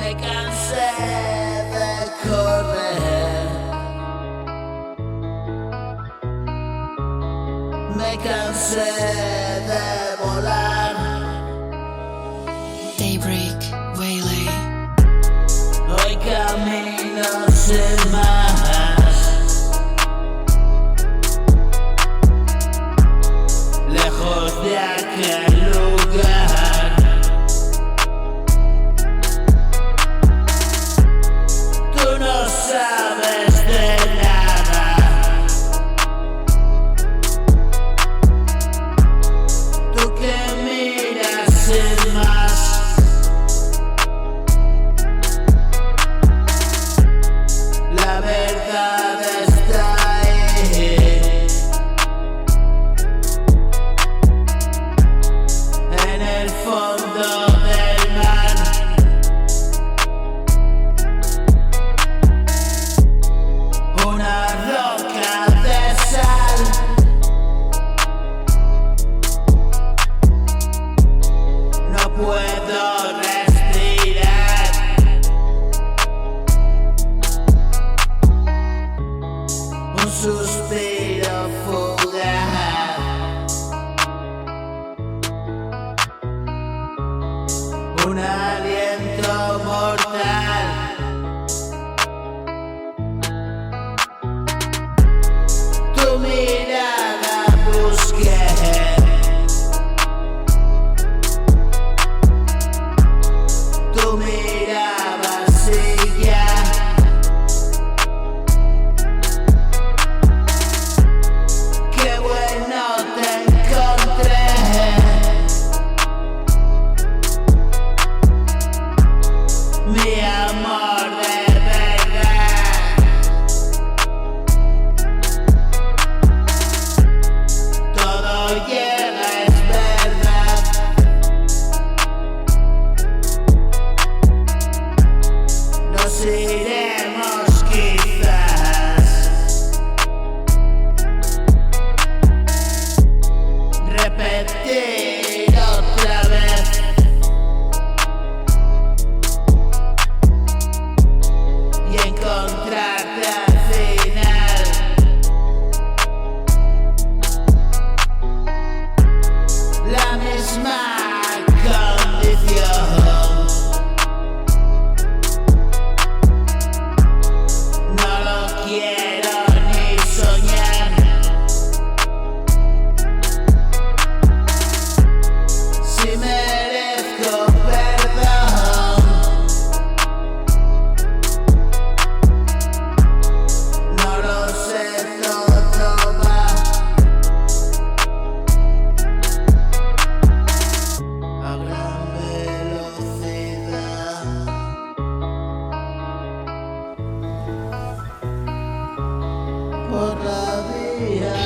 Me cansé de correr, me cansé de volar. Daybreak, Waylay. Hoy camino sin más, lejos de aquel lugar. Tú no sabes de nada, tú que miras sin más. La verdad está ahí, en el fondo del mar. Una roca de sal. No puedo respirar. Un suspiro fugaz, un aliento mortal. Tu mirada busqué, tu mirabas y ya. Qué bueno te encontré, mi amor de verdad. Todo llega, es verdad. Nos iremos quizás, repetir otra vez. Y encontrarte al final. La misma condición. No lo quiero ni soñar. Si merezco perdón, no lo sé, todo va a gran velocidad. Por la vía